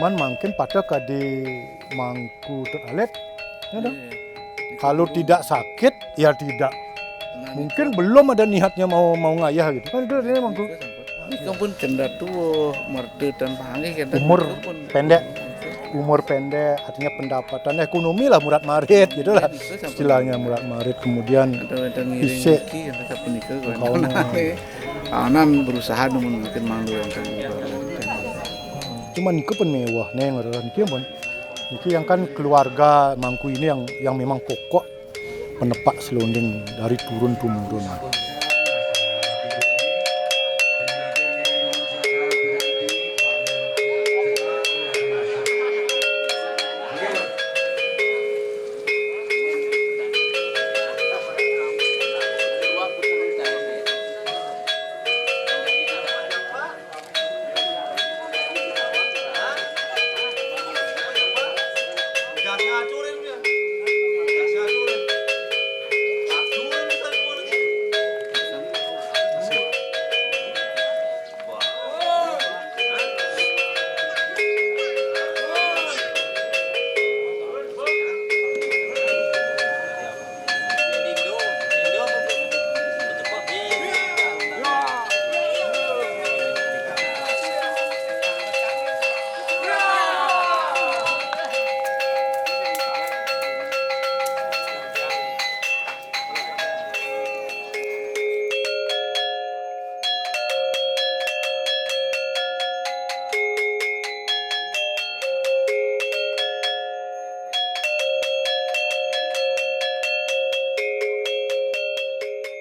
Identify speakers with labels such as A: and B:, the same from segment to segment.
A: cuman mungkin pada kadi mangku alet ya dah. Kalau tidak sakit ya tidak, mungkin belum ada niatnya mau ngayah gitu kan itu dia mangku.
B: Ikan pun cendat tuh merde dan panggil
A: umur pendek artinya pendapatan ekonomi lah murat marit gitu lah istilahnya murat marit. Kemudian isek
B: kawanan berusaha mungkin manglu yang
A: cuman itu pun mewah neng orang itu pun itu yang kan keluarga mangku ini yang memang pokok penepak selonding dari turun temurun.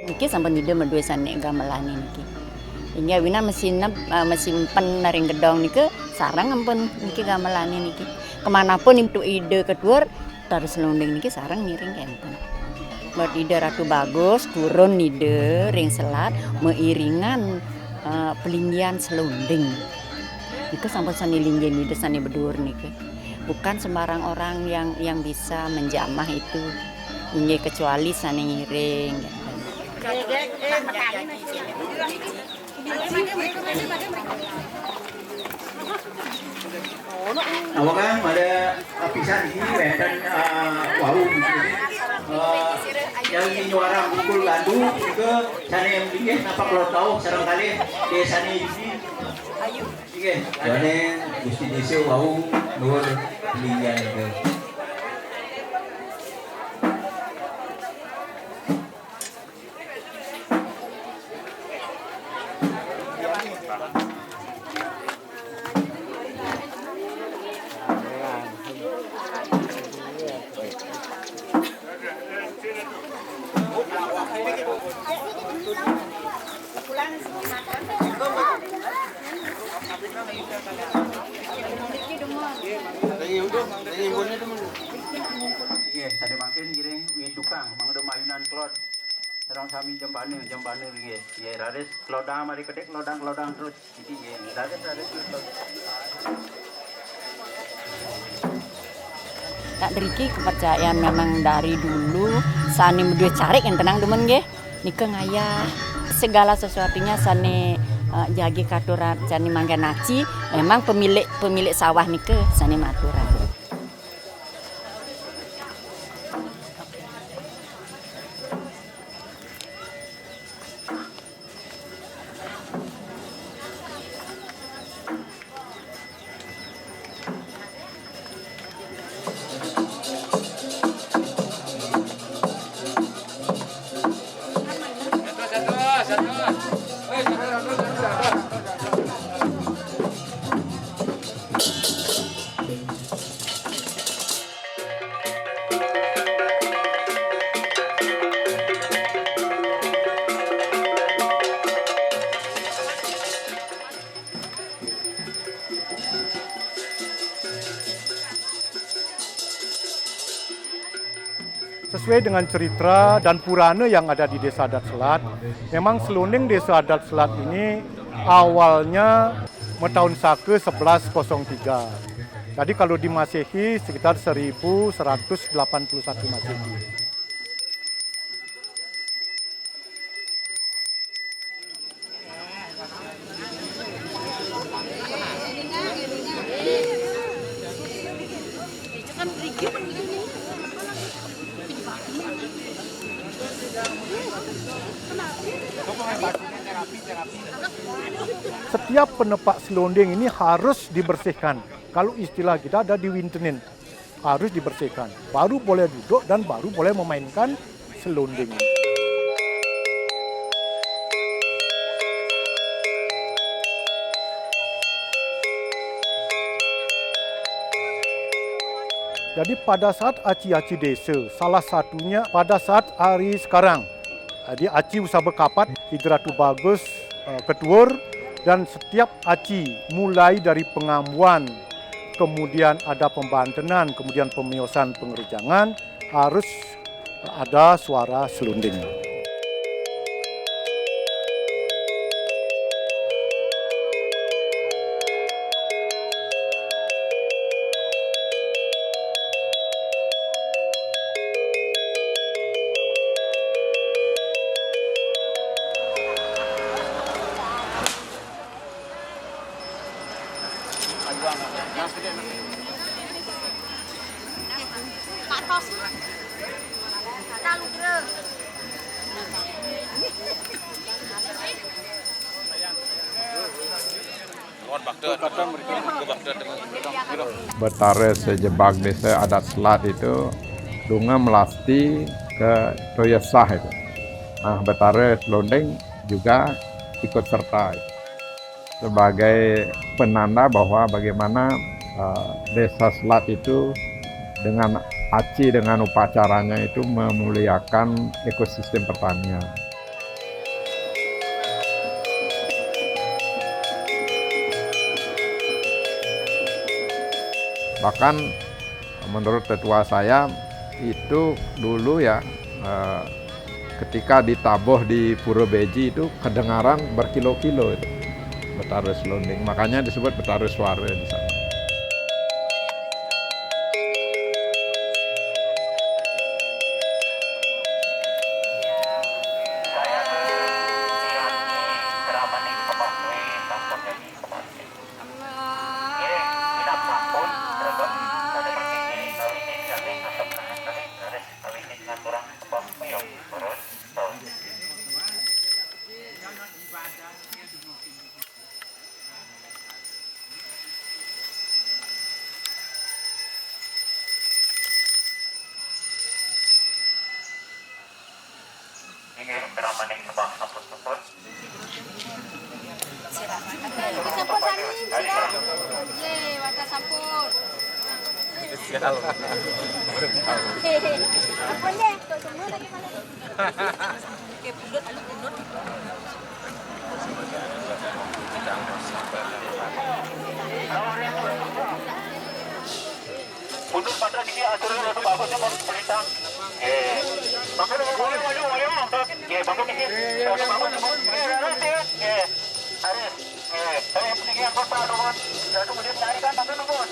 C: Niki sampun ide medue sane gamelan niki. Hingga wina mesin pen naring gedong niki sarang ampun niki gamelan niki. Kemanapun itu ide kedua terus selonding niki sarang ngiring enten. Buat ide ratu bagus turun ide ring selat meiringan pelinggian selonding. Niku sampun sani linggen ide sani bedur niki. Bukan sembarang orang yang bisa menjamah itu. Hingga kecuali sani ngiring.
D: Awakan ada lapisan di sini dan wau di sini. Yang ini nyuara bukul gandu ke sana yang bikin apa kalau tahu sarang kali desa ini di sini. Oke, ada gusti desa wau nur linggan itu. Tadi makin giring tukang mangdo mayunan klot sareng sami jembane nggih. Ya raris klodang mari kedek klodang terus iki nggih. Raris.
C: Tak deriki kepercayaan memang dari dulu sani medue carik yang tenang demen nggih. Nika ngayah segala sesuatunya sani jagi katuran sani mangga naci memang pemilik sawah nika sani maturan.
A: Sesuai dengan cerita dan purana yang ada di Desa Adat Selat, memang selonding Desa Adat Selat ini awalnya tahun Saka 1103. Jadi kalau di Masehi sekitar 1181 Masehi. Setiap penepak selonding ini harus dibersihkan. Kalau istilah kita ada di wintenin, harus dibersihkan. Baru boleh duduk dan baru boleh memainkan selonding. Jadi pada saat aci-aci desa, salah satunya pada saat hari sekarang, jadi aci usah berkapat, hidratu bagus, ketuur, dan setiap aci mulai dari pengambuan, kemudian ada pembantenan, kemudian pemiosan pengerjangan, harus ada suara selonding.
E: Betara sejebak desa adat selat itu dunga melasti ke Toyosah itu. Nah, betara selonding juga ikut serta sebagai penanda bahwa bagaimana desa selat itu dengan aci dengan upacaranya itu memuliakan ekosistem pertanian. Bahkan menurut tetua saya itu dulu ya ketika ditabuh di Pura Beji itu kedengaran berkilo-kilo itu betara selonding. Makanya disebut betara suara di sana.
F: Sampun sani sirah. Ye, warga sampun. Ampun deh, kok semua lagi mana? Oke, pundut, alu pundut.
D: Pundut pada ini aturan itu bagusnya mau perintah. Bakal maju. Bakal ini. Bagus mau. Aris. Saya pentingnya kota nomor. Lalu kemudian carikan bakal nomor.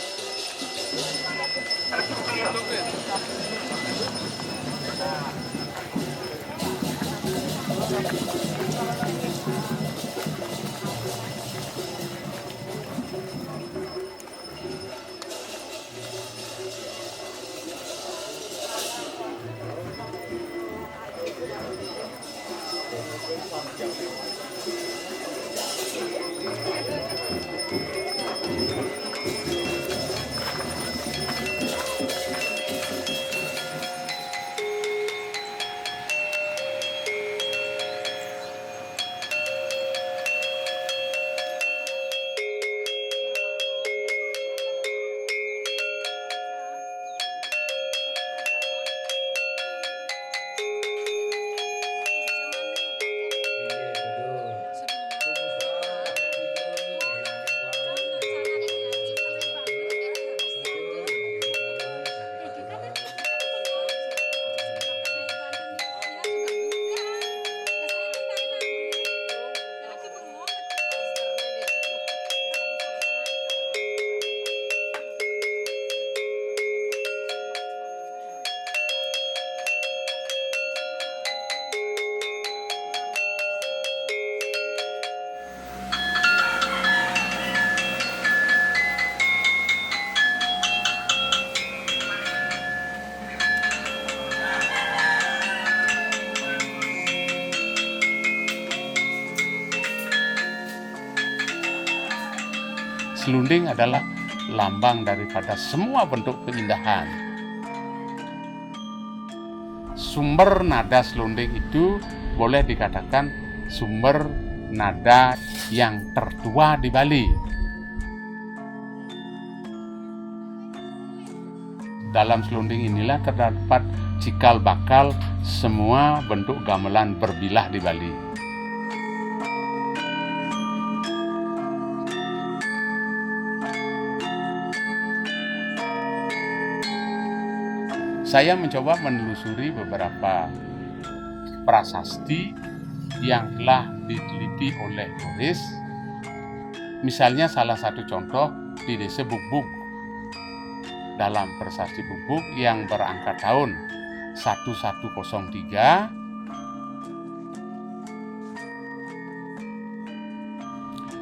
G: Selunding adalah lambang daripada semua bentuk keindahan. Sumber nada selunding itu boleh dikatakan sumber nada yang tertua di Bali. Dalam selunding inilah terdapat cikal bakal semua bentuk gamelan berbilah di Bali. Saya mencoba menelusuri beberapa prasasti yang telah diteliti oleh tulis. Misalnya salah satu contoh di desa Bugbug. Dalam prasasti Bugbug yang berangka tahun 1103,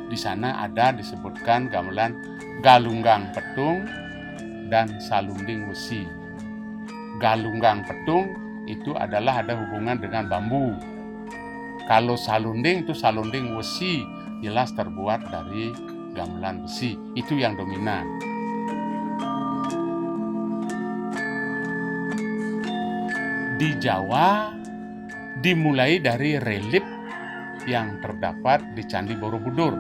G: di sana ada disebutkan gamelan Galunggang Petung dan Salunding Wesi. Galunggang Petung itu adalah ada hubungan dengan bambu. Kalau salunding itu salunding wesi, jelas terbuat dari gamelan besi. Itu yang dominan. Di Jawa dimulai dari relief yang terdapat di Candi Borobudur.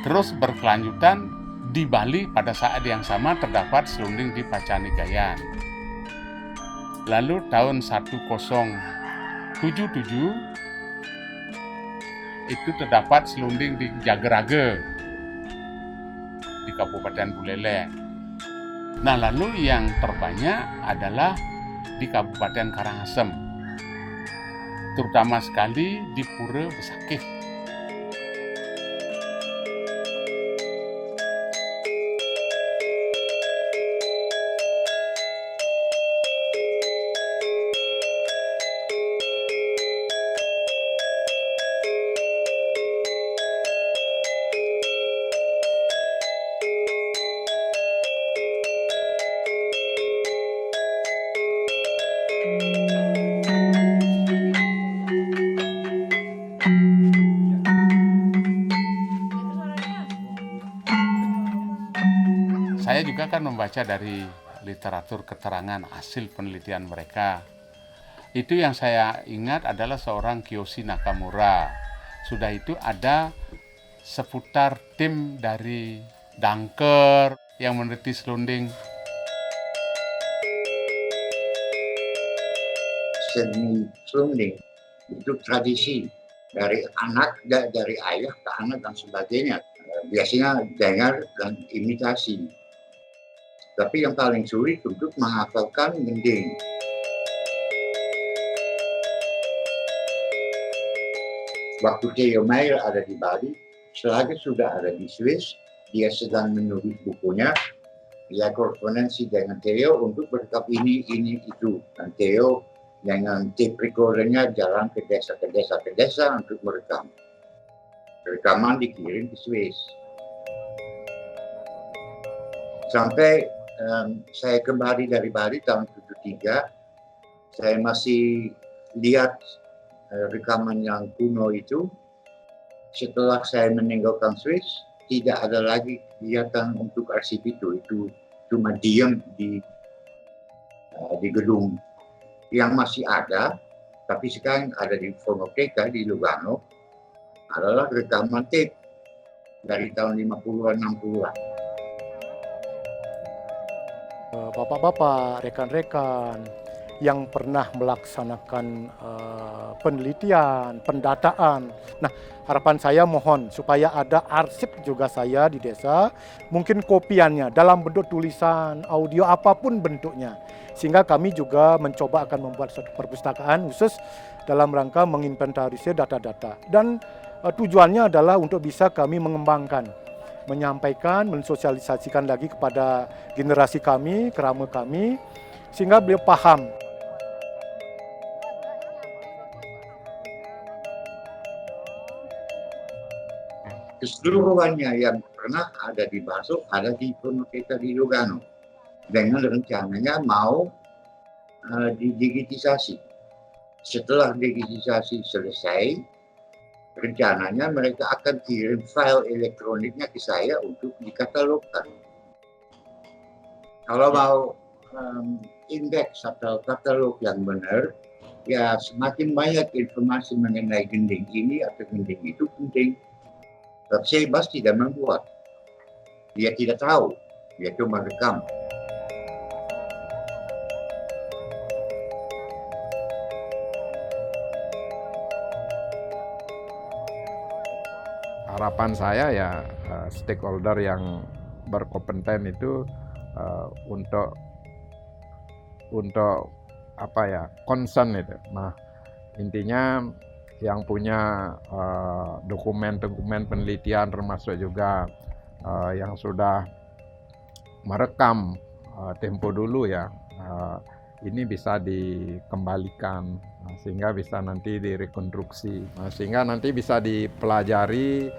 G: Terus berkelanjutan di Bali pada saat yang sama terdapat selunding di Pacanigayan. Lalu tahun 1077 itu terdapat selunding di Jagerage di Kabupaten Buleleng. Nah, lalu yang terbanyak adalah di Kabupaten Karangasem, terutama sekali di Pura Besakih. Saya juga kan membaca dari literatur keterangan hasil penelitian mereka. Itu yang saya ingat adalah seorang Kiyoshi Nakamura. Sudah itu ada seputar tim dari Dangker yang meneliti selunding.
H: Seni selunding itu tradisi dari anak, dari ayah ke anak dan sebagainya. Biasanya dengar dan imitasi. Tapi yang paling sulit untuk menghafalkan gending. Waktu Theo Meyer ada di Bali, selagi sudah ada di Swiss, dia sedang menulis bukunya. Dia korespondensi dengan Theo untuk berrekap ini, itu. Dan Theo dengan tape recordernya jalan ke desa untuk merekam. Rekaman dikirim ke Swiss. Sampai saya kembali dari Bali tahun 73, saya masih lihat rekaman yang kuno itu. Setelah saya meninggalkan Swiss, tidak ada lagi kegiatan untuk arsip itu. Itu cuma diam di gedung. Yang masih ada, tapi sekarang ada di Fonoteka di Lugano, adalah rekaman tape dari tahun 50-an, 60-an.
A: Bapak-bapak, rekan-rekan yang pernah melaksanakan penelitian, pendataan. Nah, harapan saya mohon supaya ada arsip juga saya di desa, mungkin kopiannya dalam bentuk tulisan, audio, apapun bentuknya. Sehingga kami juga mencoba akan membuat suatu perpustakaan khusus dalam rangka menginventarisir data-data. Dan tujuannya adalah untuk bisa kami mengembangkan, menyampaikan, mensosialisasikan lagi kepada generasi kami, kerama kami, sehingga beliau paham.
H: Keseluruhannya yang pernah ada di Baso ada di Fonoteka di Lugano. Dengan rencananya mau didigitisasi. Setelah digitisasi selesai, rencananya mereka akan kirim file elektroniknya ke saya untuk dikatalogkan. Kalau mau indeks atau katalog yang benar, ya semakin banyak informasi mengenai gending ini atau gending itu penting. Tapi Seibas tidak membuat. Dia tidak tahu, dia cuma rekam.
E: Harapan saya ya stakeholder yang berkompeten itu untuk apa ya, concern itu. Nah, intinya yang punya dokumen-dokumen penelitian termasuk juga yang sudah merekam tempo dulu ya, ini bisa dikembalikan sehingga bisa nanti direkonstruksi, sehingga nanti bisa dipelajari.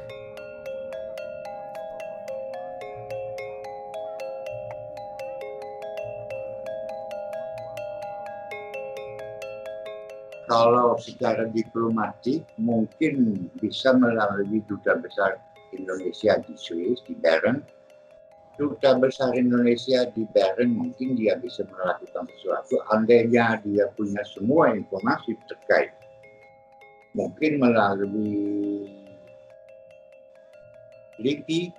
H: Kalau secara diplomatik mungkin bisa melalui Duta Besar Indonesia di Swiss, di Bern. Duta Besar Indonesia di Bern mungkin dia bisa melakukan sesuatu andainya dia punya semua informasi terkait. Mungkin melalui LIPI,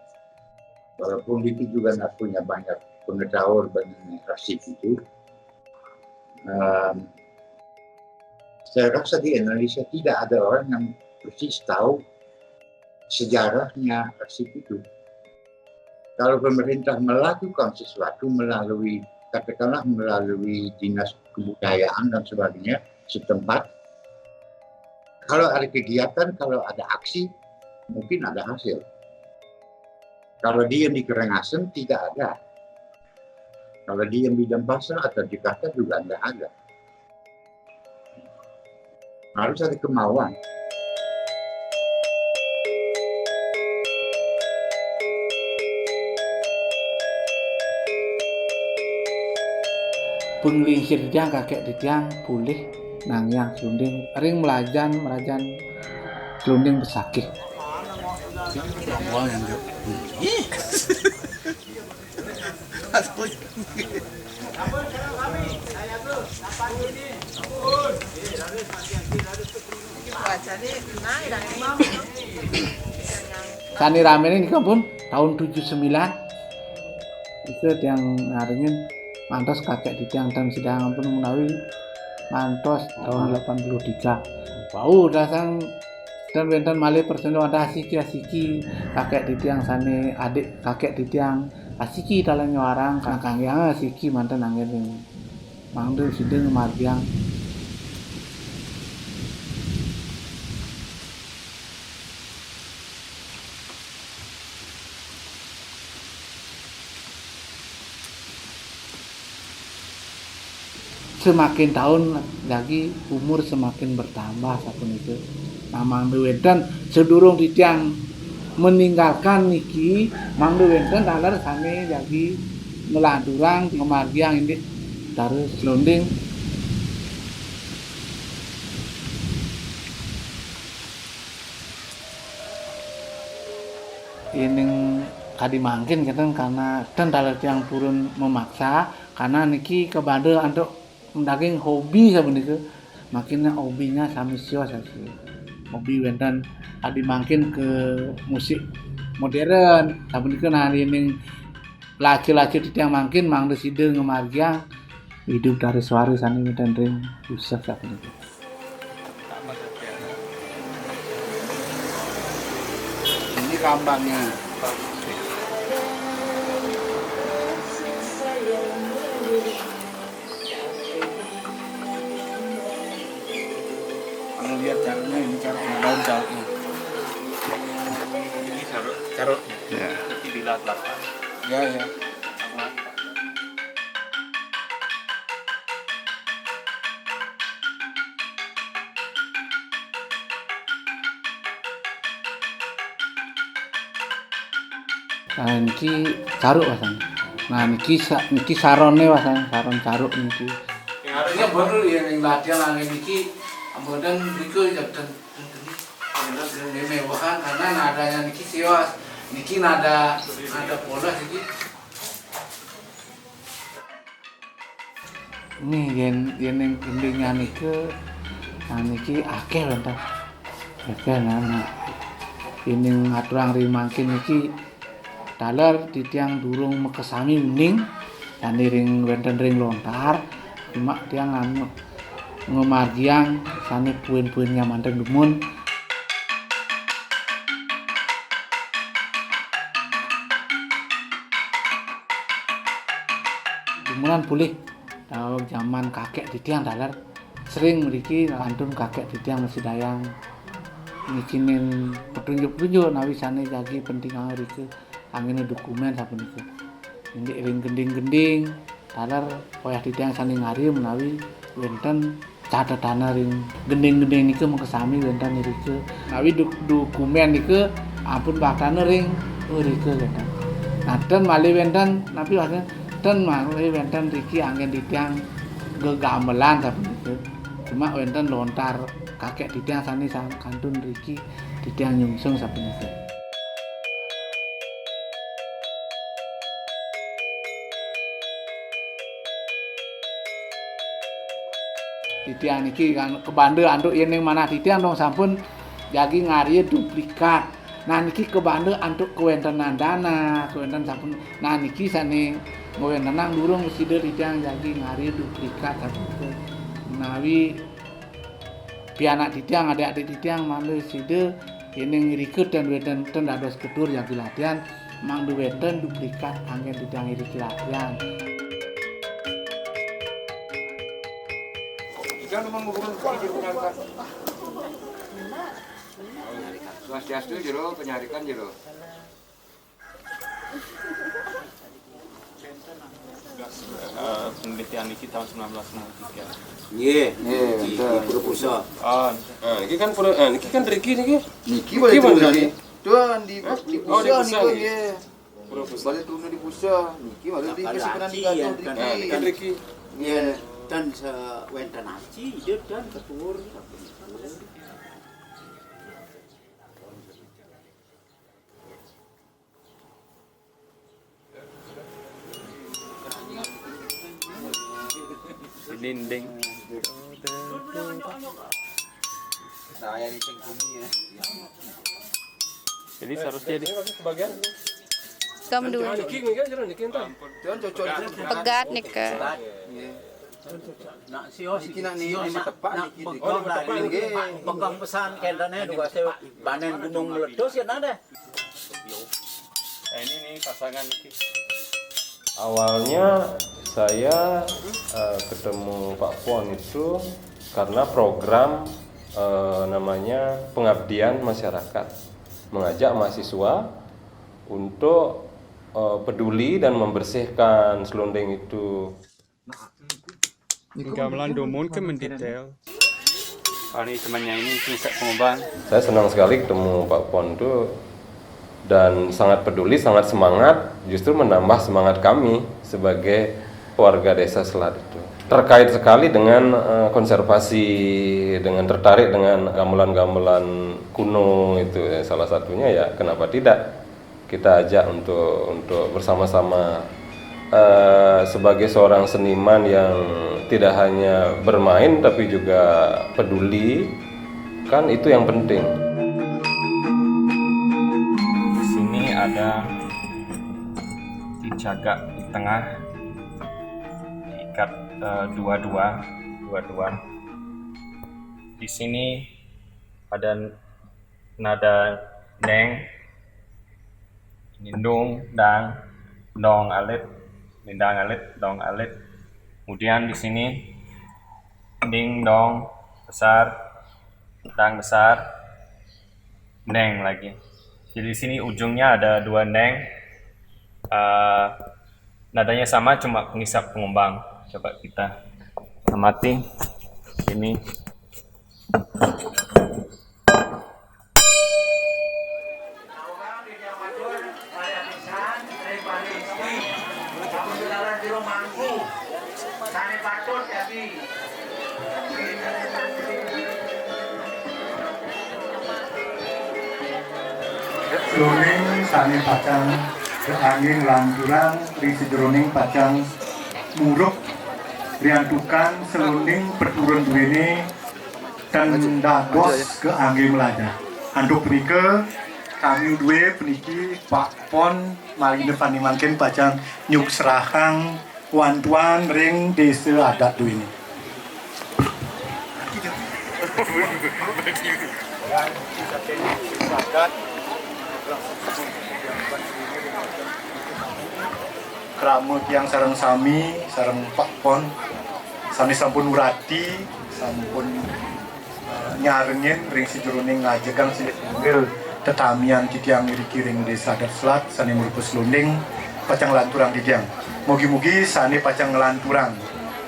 H: walaupun LIPI juga nggak punya banyak pengetahuan mengenai arsip itu. Saya rasa di Indonesia tidak ada orang yang persis tahu sejarahnya arsip itu. Kalau pemerintah melakukan sesuatu melalui, katakanlah melalui dinas kebudayaan dan sebagainya setempat, kalau ada kegiatan, kalau ada aksi, mungkin ada hasil. Kalau diam di Karangasem tidak ada. Kalau diam di Denpasar atau Jakarta juga tidak ada. Harus ada kemauan.
B: Penglingsir tiang kakek di tiang pulih nangyang selunding ring merajan selunding besakih. Sani rame ini pun tahun 79 itu yang ngaringin mantos kakek di tiang dan sidang pun menawi mantos tahun 83 bau dasang dan benten malih persen ada asiki kakek di tiang sani adik kakek di tiang asiki dalam nyuarang kakang yang asiki mantan angin mangdu sideng margiang. Semakin tahun lagi umur semakin bertambah sapun itu. Nah, mangdu wenten sedurung titiang meninggalkan niki, mangdu wenten dalar sami lagi meladurang kemargiang ini dari selonding. Ini kadi mangkin kan karena dan dalar tiang purun memaksa karena niki ke Bandung untuk daging hobi sebenarnya makinnya hobinya sami sio sih hobi wenten adi makin ke musik modern sebenarnya hari ini laki-laki tiang makin mangde sideng ngemargiang hidup dari suara sani dan ring Yusuf sebenarnya. Ini kambangnya. Kalau lihat caranya ini caranya daun carutnya. Ini carut. Ya. Dilat-lat. Ya. Nah, niki caruk wasan. Nah, niki sarone wasan, saron caruk niki. Yang harusnya baru yang latihan langit niki. Kemudian berikut dan dimewakan karena nadanya niki siwas, niki nada polos niki. Ini yang gendingnya niki akeh bentar. Akeh nana. Ini ngaturang rimangkin niki dalar di tiang durung mekesami mending dan ring wenten ring lontar cuma tiang anu ngemagiang sane puin-puinnya manteng dumun. Dumunan pulih tahu zaman kakek di tiang dalar sering mriki lantun kakek di tiang masih dayang ngikinin petunjuk-petunjuk nawi sane jagi penting ngriki angene dokumen saben niku. Indik ring gending-gending dalar poyah di tiang sane ngari menawi wonten catetane ring gending-gending niku mengkesami wonten ngriki. Nawi dokumen niku ampun baktane ring rike wonten. Naden malih wonten napi wasne dan malih wonten riki anggen di tiang gegamelan saben niku. Cuma wonten lontar kakek di tiang sane kantun riki di tiang nyungsung saben niku. Di tiang niki kan kebande anduk yen ning manah di tiang dong sampun jagi ngariye duplikat. Nah niki kebande anduk kewentenan dana, kewenten sampun. Nah niki sane ngewentenan durung sida di tiang jagi ngariye duplikat sampun. Menawi pianak di tiang adik-adik di tiang malih sida yen ngrikut dan wenten dados kedur yang dilatihan mang wenten duplikat anggen di tiang ngriki latihan.
I: Jangan memang ngurus pikir penyarikan. Swastiastu jero penyarikan jero.
J: Penelitian ini tahun 1993.
I: Iya, di Purwokerto.
J: Ini kan niki kan Riki niki.
I: Niki boleh tuh nih. Tuan di
J: Pusat
I: niki ya. Boleh tuh di Pusat. Niki boleh di kasih peran di Riki.
J: Kan Riki.
D: Iya, dan sewenten aci dia dan ketur.
J: Dinding.
I: Nah, yang di sini ya.
J: Jadi seharusnya di bagian
F: Kamu dulu.
J: niki kan jero niki entar.
I: Tuan cocok
F: Pegat nih ke.
D: Nak sio
I: niki nak ni tepat niki.
D: pegang pesan kendane juga saya banen gunung meledos ya nada.
J: Nah, ini nih pasangan niki.
K: Awalnya saya ketemu Pak Pon itu karena program namanya pengabdian masyarakat, mengajak mahasiswa untuk peduli dan membersihkan selonding itu.
J: Gamelan domun ke mendetail. Ini temannya ini pusat pengobatan.
K: Saya senang sekali ketemu Pak Pon itu dan sangat peduli, sangat semangat, justru menambah semangat kami sebagai warga desa Selat itu. Terkait sekali dengan konservasi, dengan tertarik dengan gamelan-gamelan kuno itu ya, salah satunya ya kenapa tidak kita ajak untuk bersama-sama sebagai seorang seniman yang tidak hanya bermain tapi juga peduli, kan itu yang penting.
J: Di sini ada dicagak di tengah, diikat dua-dua. Di sini ada nada neng, nindung, dang, dong alit, nindang alit, dong alit. Kemudian di sini ding dong besar, dang besar, neng lagi. Jadi di sini ujungnya ada dua neng. Nadanya sama, cuma pengisap pengembang. Coba kita amati ini.
A: Seluning sani pacang angin lanturang ring sejroning pacang muruk riantukan seluning perturun duweni dan dados ke angin melajah. Anduk punika kami duwe peniki Pak Pon mari depan mangkin pacang nyuk serahang wantuan ring desa adat duweni. Krama yang sareng sami, sareng Pak Pon, sami sampun urati, sampun nyarengin ring sejroning ngajegang singgil tetamian titiang miriki ring desa adat selat, sani merupus luning, pacang lanturang titiang. Mugi-mugi sani pacang lanturang,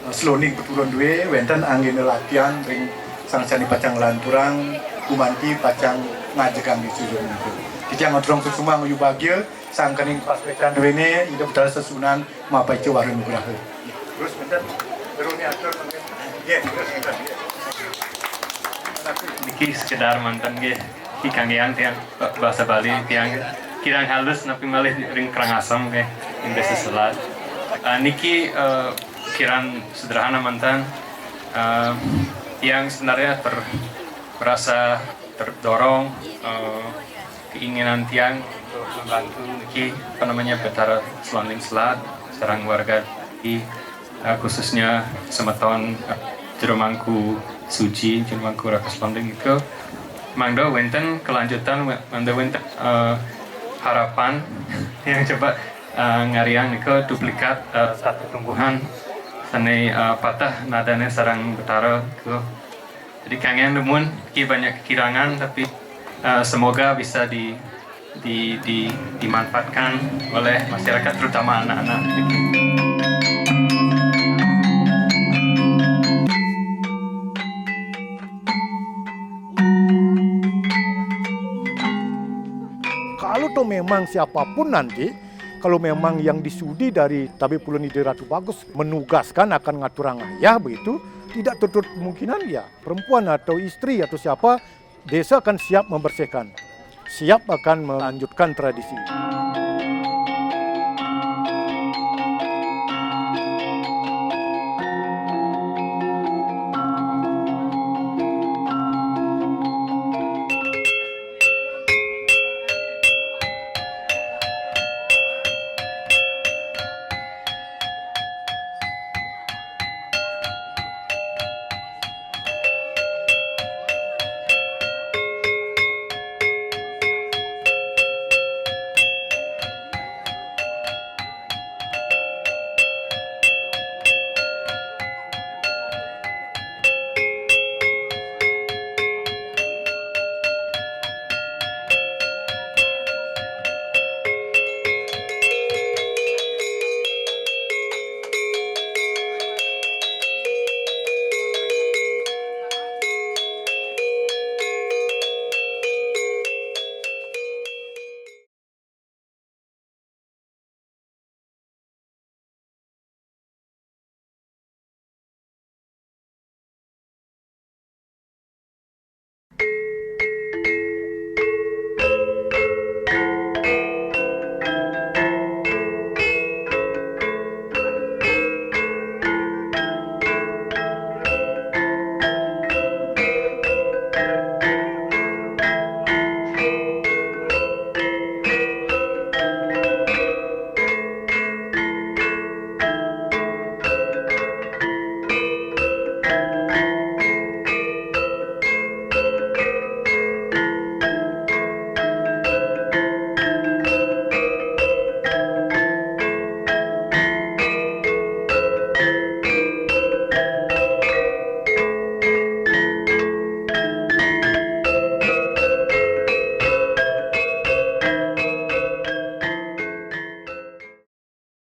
A: seluning peturun duwe, wenten angin latihan ring sang sani pacang lanturang, kumanti pacang ngajegang di sejroning itu. Titiang ngodrong susuma nguyu bahagia, sang kening pas wekan duwene hidup dalam sesunan mapai ce warung berahe. Terus benten beruni atur mungkin. Nggih, terus ngeten.
J: Niki sekedar mantan ge ki kanggeang tiang bahasa Bali tiang kirang halus tapi malih ring kerang asam ge ing desa selat. Niki kirang sederhana mantan yang sebenarnya merasa terdorong keinginan tiang untuk membantu niki Betara Selonding Selat sareng warga di khususnya semeton jero mangku suci jero mangku Raka Selonding itu mangdo wenten kelanjutan mangdo wenten harapan yang coba ngariang niko duplikat satu tumbuhan sane patah nadane sarang Betara itu. Jadi kangen nemun ki banyak kekirangan tapi semoga bisa dimanfaatkan oleh masyarakat terutama anak-anak.
A: Kalau toh memang siapapun nanti, kalau memang yang disudi dari Tabib Pulau Nide Ratu Bagus menugaskan akan ngaturang ayah begitu, tidak tertutup kemungkinan ya perempuan atau istri atau siapa desa akan siap membersihkan, siap akan melanjutkan tradisi.